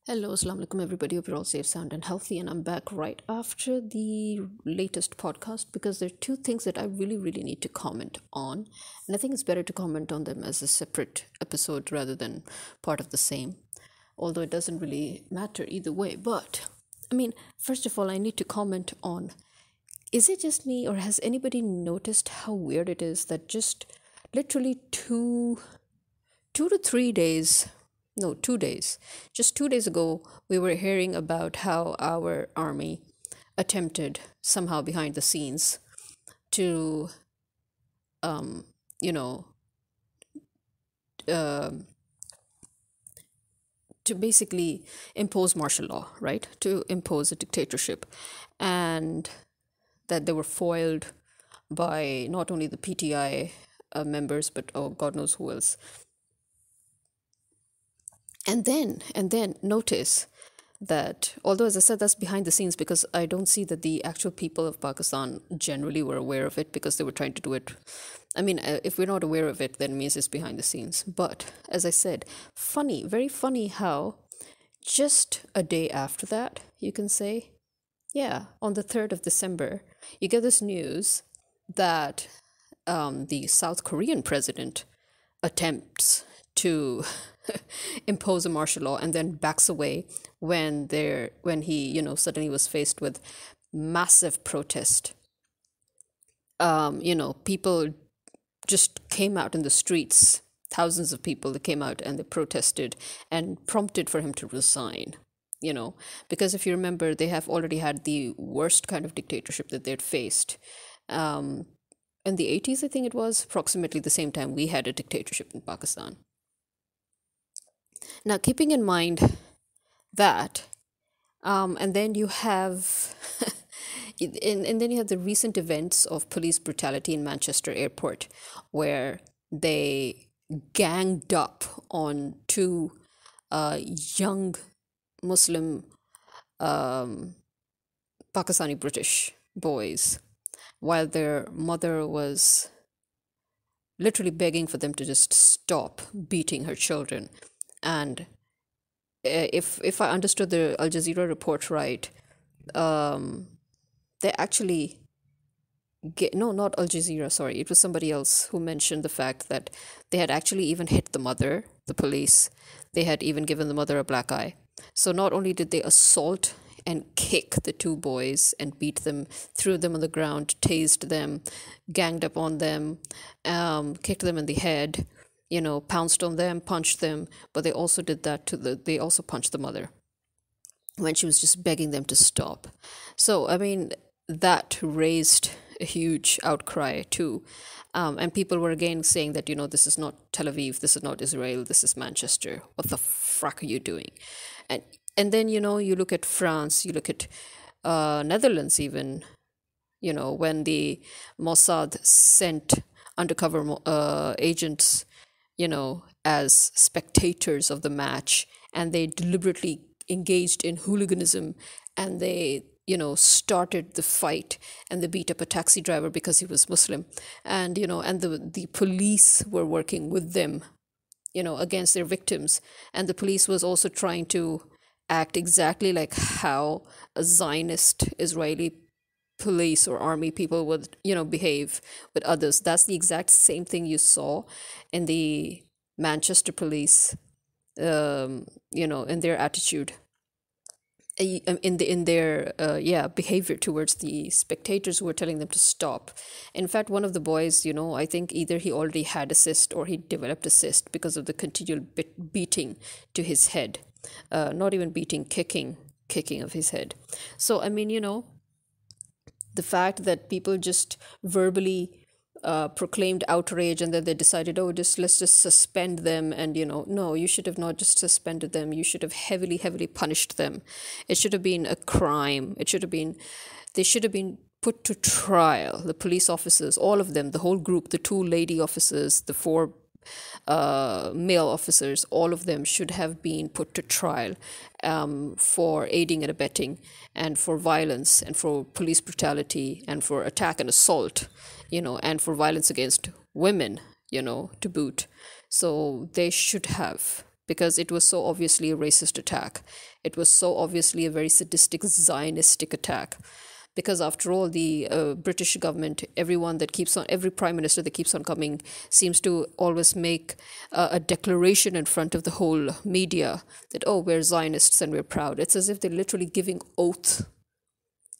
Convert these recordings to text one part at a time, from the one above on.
Hello, Assalamu alaikum, everybody. Hope you're all safe, sound, and healthy. And I'm back right after the latest podcast because there are two things that I really, really need to comment on. And I think it's better to comment on them as a separate episode rather than part of the same, although it doesn't really matter either way. But first of all, I need to comment on, is it just me, or has anybody noticed how weird it is that just literally 2 to 3 days, no, 2 days, just 2 days ago, we were hearing about how our army attempted somehow behind the scenes to, um, you know, uh, to basically impose martial law, right? To impose a dictatorship. And that they were foiled by not only the PTI members, but oh, God knows who else. And then notice that, although as I said, that's behind the scenes, because I don't see that the actual people of Pakistan generally were aware of it, because they were trying to do it. If we're not aware of it, then it means it's behind the scenes. But as I said, funny, very funny how just a day after that, you can say, yeah, on the 3rd of December, you get this news that the South Korean president attempts to impose a martial law and then backs away when he suddenly was faced with massive protest. People just came out in the streets. Thousands of people that came out and they protested and prompted for him to resign. Because if you remember, they have already had the worst kind of dictatorship that they'd faced. In the 80s, I think it was approximately the same time we had a dictatorship in Pakistan. Now, keeping in mind that, and then you have, and then you have the recent events of police brutality in Manchester Airport, where they ganged up on two young Muslim Pakistani British boys, while their mother was literally begging for them to just stop beating her children. And if I understood the Al Jazeera report right, they actually no, not Al Jazeera, sorry, it was somebody else who mentioned the fact that they had actually even hit the mother, the police. They had even given the mother a black eye. So not only did they assault and kick the two boys and beat them, threw them on the ground, tased them, ganged up on them, kicked them in the head, pounced on them, punched them, but they also did that they also punched the mother when she was just begging them to stop. So, that raised a huge outcry too. And people were again saying that, this is not Tel Aviv, this is not Israel, this is Manchester. What the fuck are you doing? And and then, you look at France, you look at Netherlands even, when the Mossad sent undercover agents, as spectators of the match, and they deliberately engaged in hooliganism, and they started the fight, and they beat up a taxi driver because he was Muslim, and the police were working with them, against their victims, and the police was also trying to act exactly like how a Zionist Israeli police or army people would behave with others. That's the exact same thing you saw in the Manchester police, in their attitude, in their behavior towards the spectators who were telling them to stop. In fact, one of the boys, I think either he already had a cyst or he developed a cyst because of the continual beating to his head. Not even beating, kicking of his head. So the fact that people just verbally proclaimed outrage, and then they decided, oh, let's just suspend them, and no, you should have not just suspended them, you should have heavily punished them. It should have been a crime. They should have been put to trial. The police officers, all of them, the whole group, the two lady officers, the four male officers, all of them should have been put to trial for aiding and abetting, and for violence, and for police brutality, and for attack and assault, and for violence against women, to boot. So they should have because it was so obviously a racist attack. It was so obviously a very sadistic, Zionistic attack. Because after all, the British government, everyone that keeps on, every prime minister that keeps on coming, seems to always make a declaration in front of the whole media that, oh, we're Zionists and we're proud. It's as if they're literally giving oath,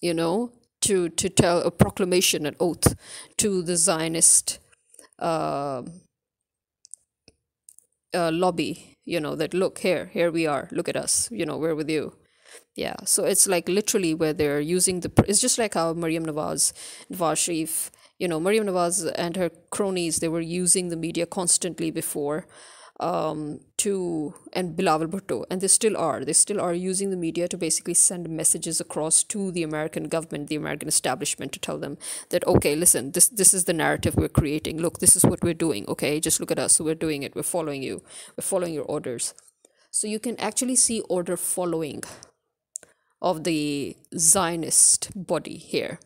you know, to tell a proclamation, an oath to the Zionist uh, lobby, you know, that look, here we are, look at us, you know, we're with you. Yeah, so it's like literally where they're using it's just like how Nawaz Sharif, you know, Mariam Nawaz and her cronies, they were using the media constantly before, and Bilawal Bhutto, and they still are using the media to basically send messages across to the American government, the American establishment, to tell them that, okay, listen, this is the narrative we're creating. Look, this is what we're doing. Okay, just look at us. So we're doing it. We're following you. We're following your orders. So you can actually see order following of the Zionist body here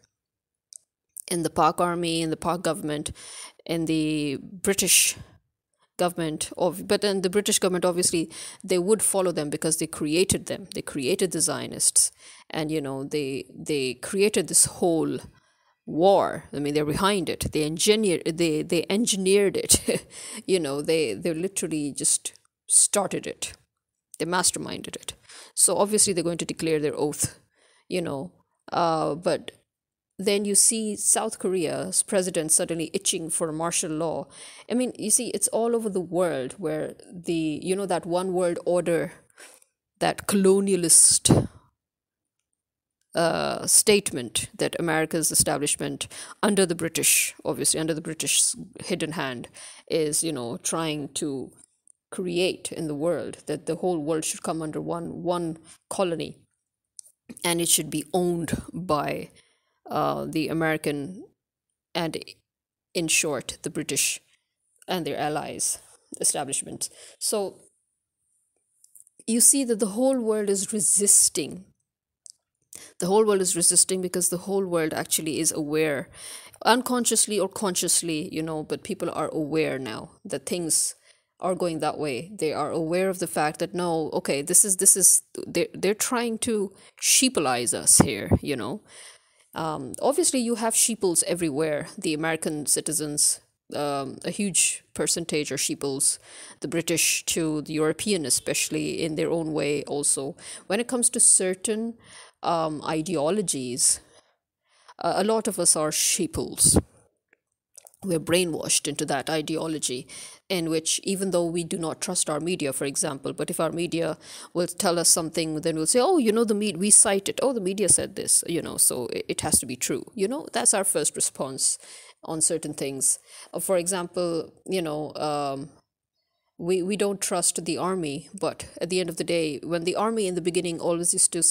in the Pak army, in the Pak government, in the British government of, but then the British government, obviously they would follow them because they created them. They created the Zionists, and you know, they created this whole war. I mean, they're behind it. They engineered it. You know, they literally just started it. They masterminded it. So obviously they're going to declare their oath, you know. But then you see South Korea's president suddenly itching for martial law. I mean, you see, it's all over the world where you know, that one world order, that colonialist statement that America's establishment, under the British, obviously under the British hidden hand, is, you know, trying to create in the world, that the whole world should come under one colony, and it should be owned by the American, and in short, the British and their allies establishment. So you see that the whole world is resisting. The whole world is resisting because the whole world actually is aware, unconsciously or consciously, you know, but people are aware now that things are going that way. They are aware of the fact that, no, okay, this is they're trying to sheepalize us here, you know. Obviously, you have sheeples everywhere. The American citizens, a huge percentage are sheeples. The British to the European, especially in their own way. Also, when it comes to certain ideologies, a lot of us are sheeples. We're brainwashed into that ideology, in which, even though we do not trust our media, for example, but if our media will tell us something, then we'll say, oh, you know, the media, we cite it, oh, the media said this, you know, so it has to be true, you know. That's our first response on certain things. For example, you know, we don't trust the army, but at the end of the day, when the army in the beginning always used to,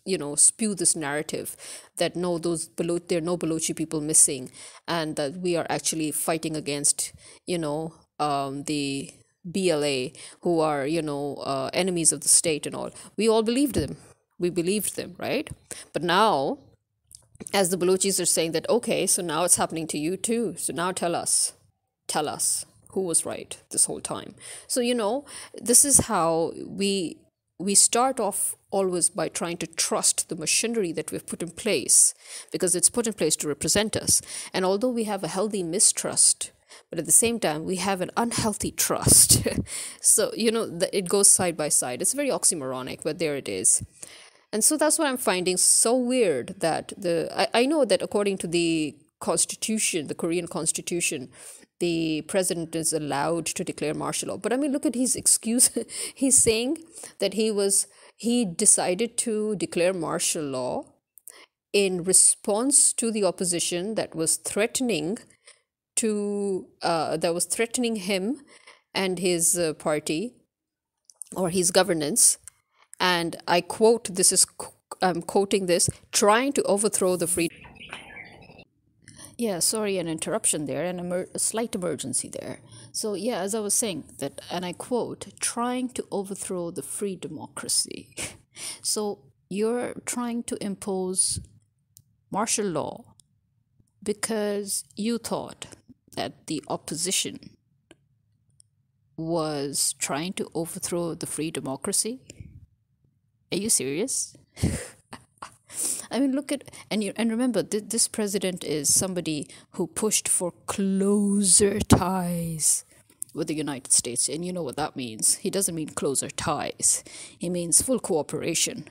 you know, spew this narrative that, no, there are no Balochi people missing, and that we are actually fighting against, you know, the BLA, who are, you know, enemies of the state and all, we all believed them. We believed them, right? But now, as the Balochis are saying that, okay, so now it's happening to you too, so now tell us who was right this whole time. So, you know, this is how we start off always by trying to trust the machinery that we've put in place, because it's put in place to represent us. And although we have a healthy mistrust, but at the same time we have an unhealthy trust. So, you know, it goes side by side. It's very oxymoronic, but there it is. And so that's what I'm finding so weird, that I know that according to the constitution, the Korean constitution, the president is allowed to declare martial law. But I mean, look at his excuse. He's saying that he decided to declare martial law in response to the opposition that was threatening him and his party, or his governance. And I quote, I'm quoting this, trying to overthrow the free. Yeah, sorry, an interruption there, and a slight emergency there. So, yeah, as I was saying, that, and I quote, trying to overthrow the free democracy. So, you're trying to impose martial law because you thought that the opposition was trying to overthrow the free democracy. Are you serious? I mean, look at and remember, this president is somebody who pushed for closer ties with the United States, and you know what that means. He doesn't mean closer ties. He means full cooperation.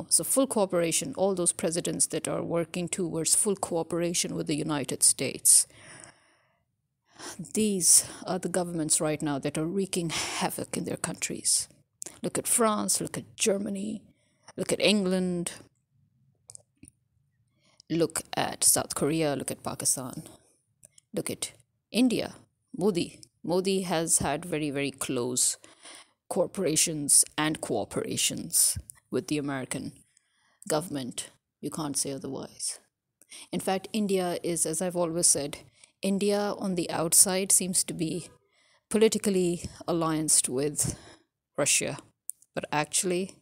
So full cooperation. All those presidents that are working towards full cooperation with the United States. These are the governments right now that are wreaking havoc in their countries. Look at France. Look at Germany. Look at England. Look at South Korea, look at Pakistan, look at India. Modi has had very, very close corporations and cooperations with the American government. You can't say otherwise. In fact, India is, as I've always said, India on the outside seems to be politically allianced with Russia, but actually,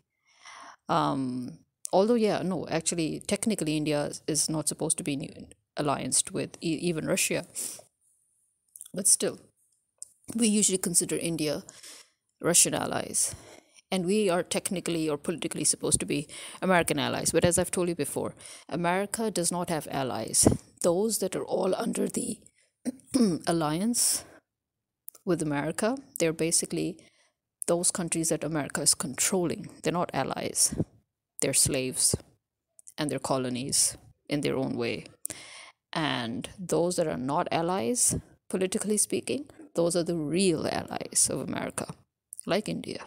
although, yeah, no, actually, technically, India is not supposed to be allianced with even Russia. But still, we usually consider India Russian allies. And we are technically or politically supposed to be American allies. But as I've told you before, America does not have allies. Those that are all under the alliance with America, they're basically those countries that America is controlling. They're not allies. They're slaves and they're colonies in their own way. And those that are not allies, politically speaking, those are the real allies of America, like India.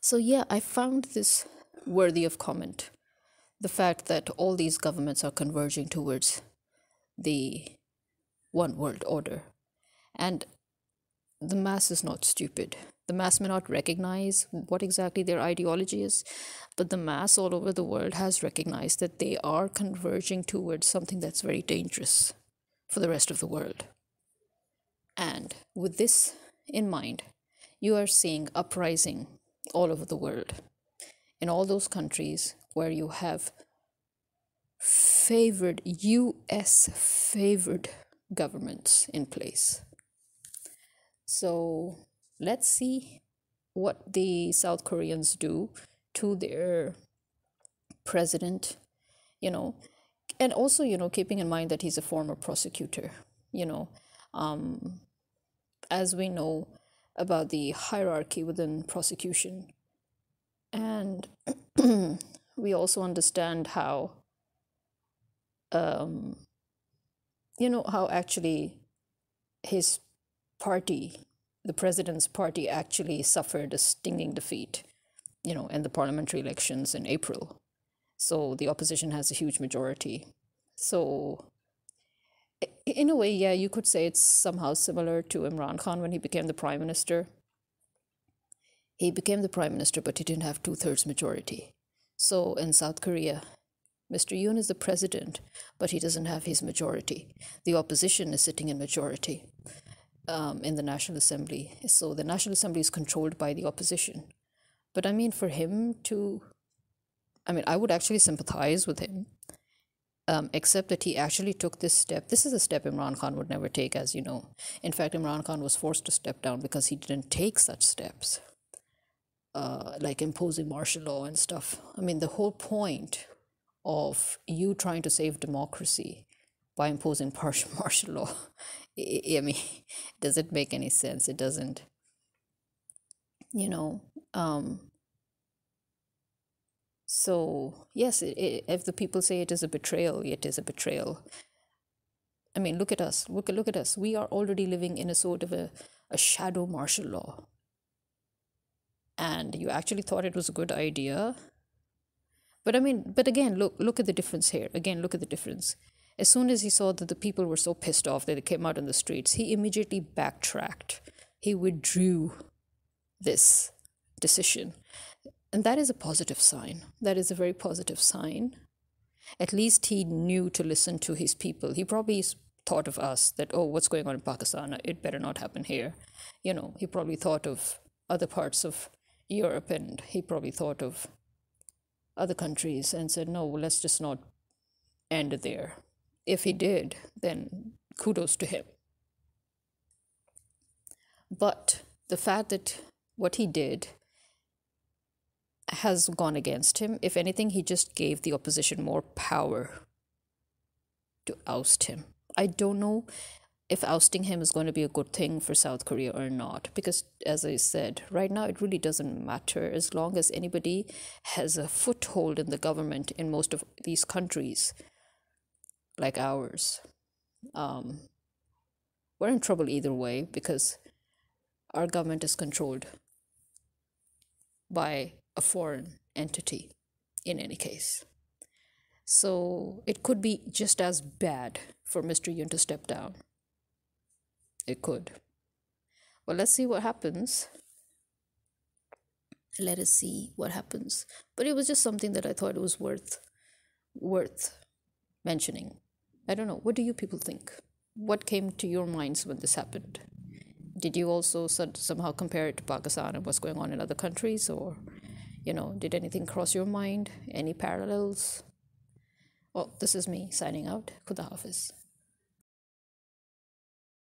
So, yeah, I found this worthy of comment. The fact that all these governments are converging towards the one world order. And the mass is not stupid. The mass may not recognize what exactly their ideology is, but the mass all over the world has recognized that they are converging towards something that's very dangerous for the rest of the world. And with this in mind, you are seeing uprising all over the world, in all those countries where you have favored, US favored governments in place. So let's see what the South Koreans do to their president, and also, keeping in mind that he's a former prosecutor, as we know about the hierarchy within prosecution. And we also understand how, how actually his party, the president's party, actually suffered a stinging defeat, in the parliamentary elections in April. So the opposition has a huge majority. So in a way, yeah, you could say it's somehow similar to Imran Khan when he became the prime minister. He became the prime minister, but he didn't have 2/3 majority. So in South Korea, Mr. Yoon is the president, but he doesn't have his majority. The opposition is sitting in majority in the National Assembly. So the National Assembly is controlled by the opposition. But I mean, for him to, I would actually sympathize with him, except that he actually took this step. This is a step Imran Khan would never take, as you know. In fact, Imran Khan was forced to step down because he didn't take such steps, like imposing martial law and stuff. The whole point of you trying to save democracy by imposing martial law, does it make any sense? It doesn't. So yes, if the people say it is a betrayal, it is a betrayal. Look at us. Look at us. We are already living in a sort of a shadow martial law. And you actually thought it was a good idea. But again, look at the difference here. Again, look at the difference. As soon as he saw that the people were so pissed off that they came out in the streets, he immediately backtracked. He withdrew this decision. And that is a positive sign. That is a very positive sign. At least he knew to listen to his people. He probably thought of us that, oh, what's going on in Pakistan? It better not happen here. He probably thought of other parts of Europe, and he probably thought of other countries and said, no, let's just not end it there. If he did, then kudos to him. But the fact that what he did has gone against him. If anything, he just gave the opposition more power to oust him. I don't know if ousting him is going to be a good thing for South Korea or not. Because, as I said, right now it really doesn't matter as long as anybody has a foothold in the government in most of these countries, like ours. We're in trouble either way because our government is controlled by a foreign entity in any case. So it could be just as bad for Mr. Yun to step down. It could. Well, let's see what happens. Let us see what happens. But it was just something that I thought it was worth mentioning. I don't know. What do you people think? What came to your minds when this happened? Did you also somehow compare it to Pakistan and what's going on in other countries? Or, did anything cross your mind? Any parallels? Well, this is me signing out. Khuda Hafiz.